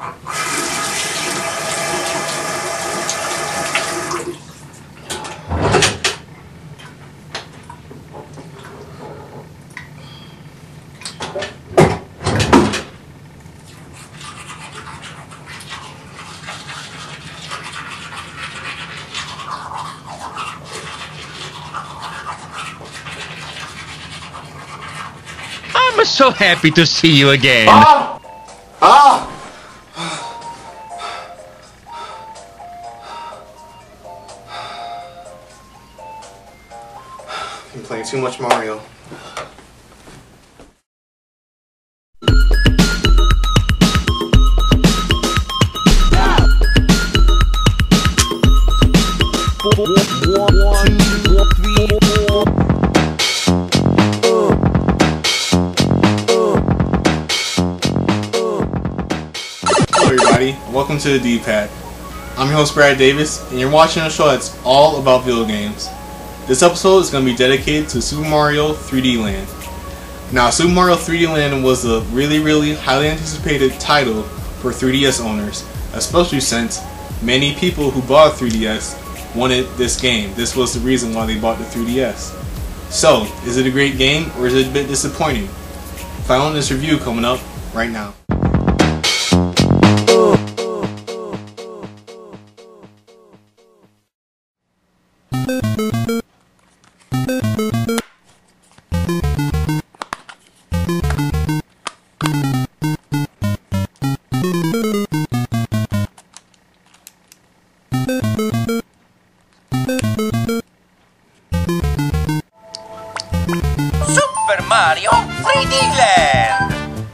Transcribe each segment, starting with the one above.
I'm so happy to see you again. Been playing too much Mario. Hello everybody, welcome to the D-Pad. I'm your host Brad Davis, and you're watching a show that's all about video games. This episode is going to be dedicated to Super Mario 3D Land. Now, Super Mario 3D Land was a really highly anticipated title for 3DS owners, especially since many people who bought a 3DS wanted this game. This was the reason why they bought the 3DS. So, is it a great game or is it a bit disappointing? Find out in this review coming up right now. Super Mario 3D Land!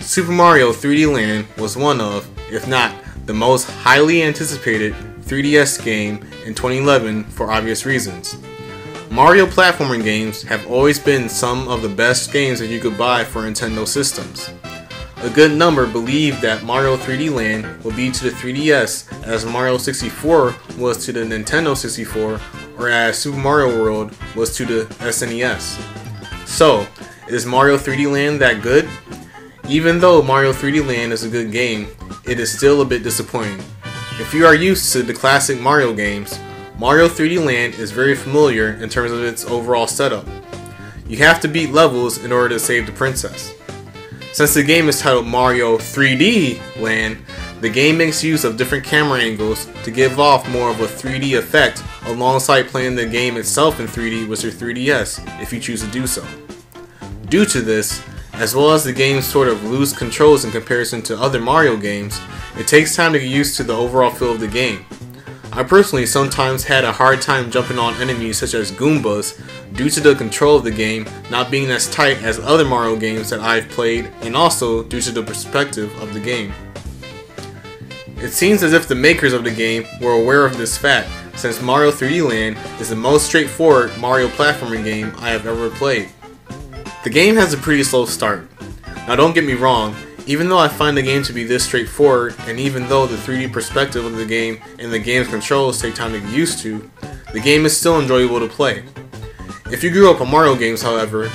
Super Mario 3D Land was one of, if not the most highly anticipated 3DS game in 2011 for obvious reasons. Mario platforming games have always been some of the best games that you could buy for Nintendo systems. A good number believed that Mario 3D Land would be to the 3DS as Mario 64 was to the Nintendo 64, or as Super Mario World was to the SNES. So, is Mario 3D Land that good? Even though Mario 3D Land is a good game, it is still a bit disappointing. If you are used to the classic Mario games, Mario 3D Land is very familiar in terms of its overall setup. You have to beat levels in order to save the princess. Since the game is titled Mario 3D Land, the game makes use of different camera angles to give off more of a 3D effect alongside playing the game itself in 3D with your 3DS if you choose to do so. Due to this, as well as the game's sort of loose controls in comparison to other Mario games, it takes time to get used to the overall feel of the game. I personally sometimes had a hard time jumping on enemies such as Goombas due to the control of the game not being as tight as other Mario games that I've played, and also due to the perspective of the game. It seems as if the makers of the game were aware of this fact, since Mario 3D Land is the most straightforward Mario platforming game I have ever played. The game has a pretty slow start. Now don't get me wrong, even though I find the game to be this straightforward, and even though the 3D perspective of the game and the game's controls take time to get used to, the game is still enjoyable to play. If you grew up on Mario games, however,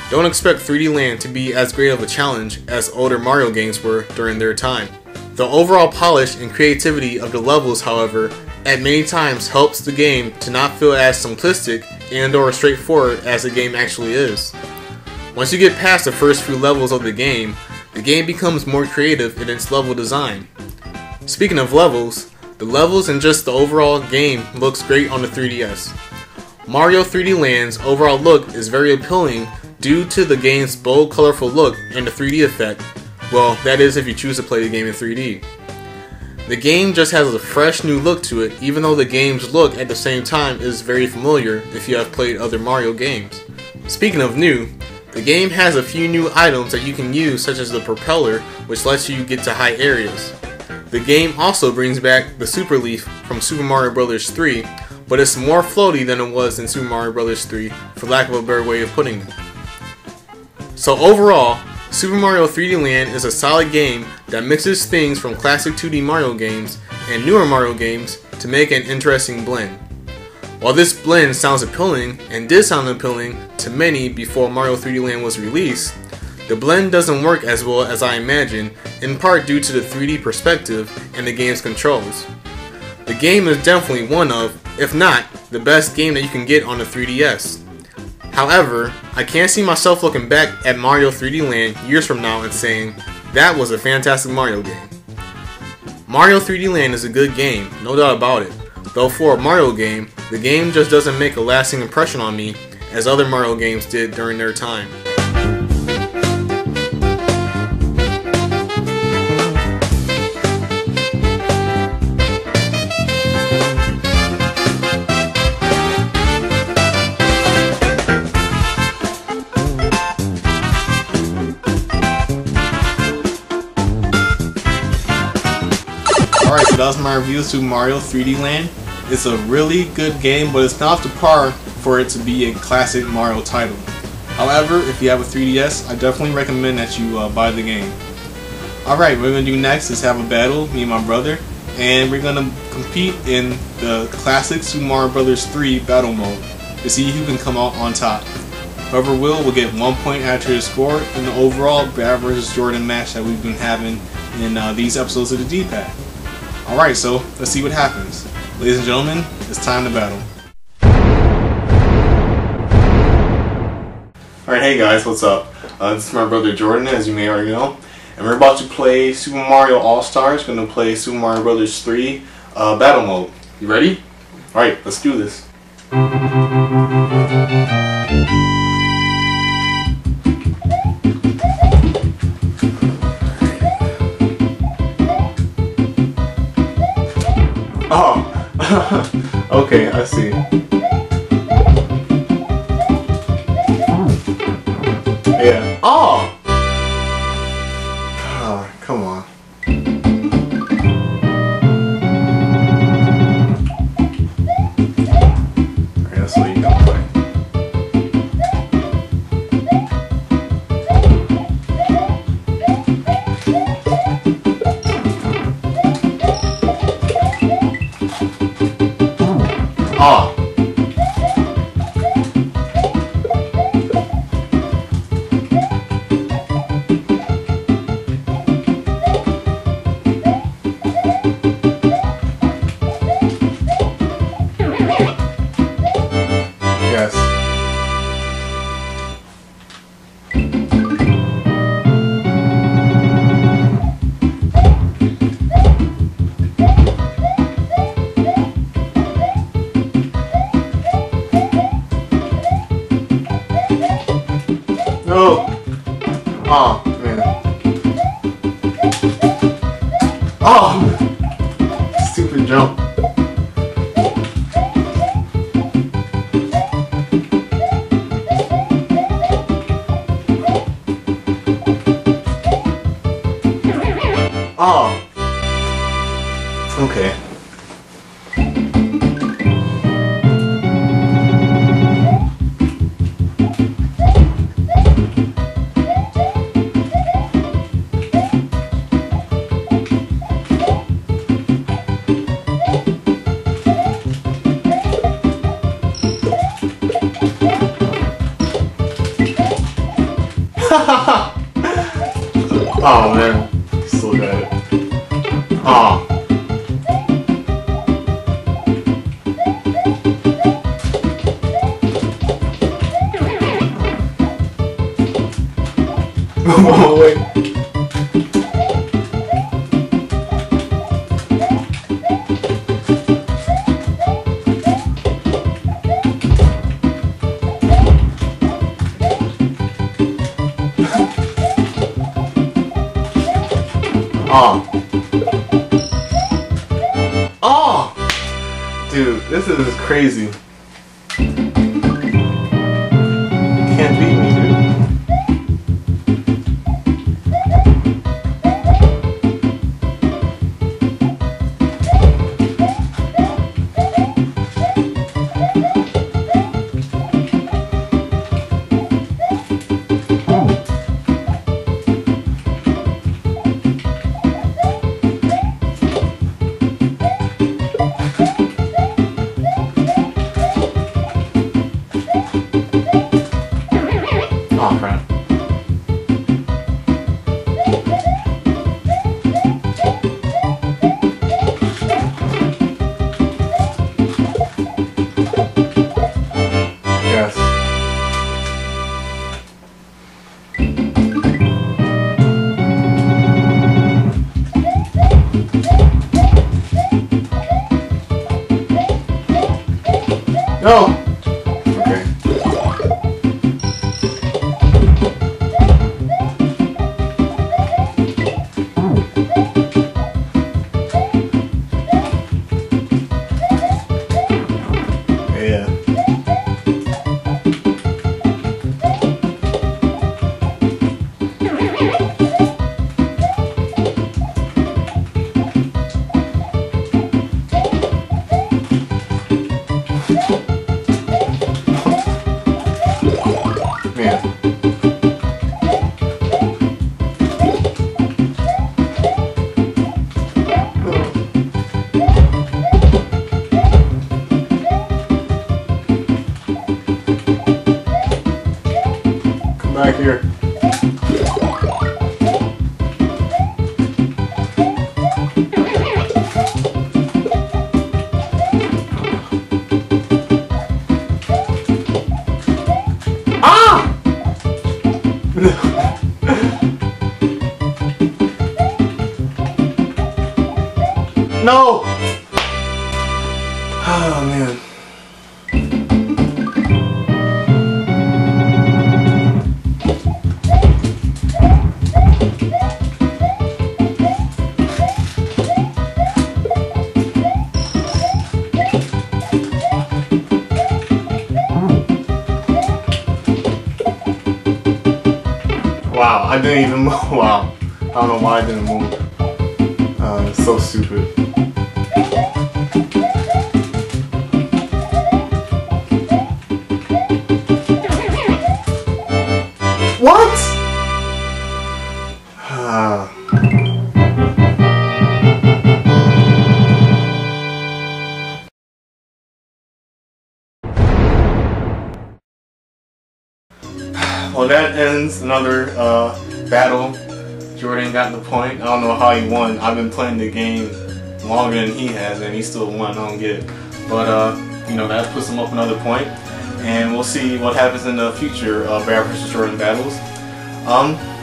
don't expect 3D Land to be as great of a challenge as older Mario games were during their time. The overall polish and creativity of the levels, however, at many times helps the game to not feel as simplistic and/or straightforward as the game actually is. Once you get past the first few levels of the game becomes more creative in its level design. Speaking of levels, the levels and just the overall game looks great on the 3DS. Mario 3D Land's overall look is very appealing due to the game's bold, colorful look and the 3D effect. Well, that is if you choose to play the game in 3D. The game just has a fresh new look to it, even though the game's look at the same time is very familiar if you have played other Mario games. Speaking of new, the game has a few new items that you can use, such as the propeller, which lets you get to high areas. The game also brings back the Super Leaf from Super Mario Bros. 3, but it's more floaty than it was in Super Mario Bros. 3, for lack of a better way of putting it. So overall, Super Mario 3D Land is a solid game that mixes things from classic 2D Mario games and newer Mario games to make an interesting blend. While this blend sounds appealing, and did sound appealing to many before Mario 3D Land was released, The blend doesn't work as well as I imagined, in part due to the 3D perspective and the game's controls. The game is definitely one of, if not, the best game that you can get on the 3DS. However, I can't see myself looking back at Mario 3D Land years from now and saying, that was a fantastic Mario game. Mario 3D Land is a good game, no doubt about it, though for a Mario game, the game just doesn't make a lasting impression on me as other Mario games did during their time. Alright, so that was my review of Super Mario 3D Land. It's a really good game, but it's not up to par for it to be a classic Mario title. However, if you have a 3DS, I definitely recommend that you buy the game. Alright, what we're going to do next is have a battle, me and my brother, and we're going to compete in the classic Super Mario Bros. 3 Battle mode to see who can come out on top. Whoever will get 1 point after the score in the overall Brad vs. Jordan match that we've been having in these episodes of the D-Pad. Alright, so let's see what happens. Ladies and gentlemen, it's time to battle. Alright, hey guys, what's up? This is my brother Jordan, as you may already know. And we're about to play Super Mario All-Stars. We're going to play Super Mario Bros. 3 Battle Mode. You ready? Alright, let's do this. Oh, okay, I see. Yeah. Oh! Oh, come on. Alright, that's what you gotta play. Oh. Yes. No. Oh, man. Oh! Stupid jump. Oh. Okay. Oh man, still got it. Oh. Oh wait. Oh. Oh! Dude, this is crazy. Can't beat me, dude. No! Okay. Yeah. Man. Come back here. Ah! No! Oh man. Wow, I didn't even move. Wow. I don't know why I didn't move. It's so stupid. What? Well, that ends another battle. Jordan got the point. I don't know how he won. I've been playing the game longer than he has, and he still won. I don't get it. But, you know, that puts him up another point. And we'll see what happens in the future Bear vs. Jordan battles.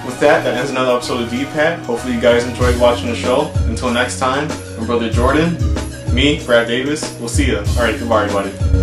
With that ends another episode of D-Pat. Hopefully you guys enjoyed watching the show. Until next time, my brother Jordan, me, Brad Davis, we'll see ya. Alright, goodbye everybody.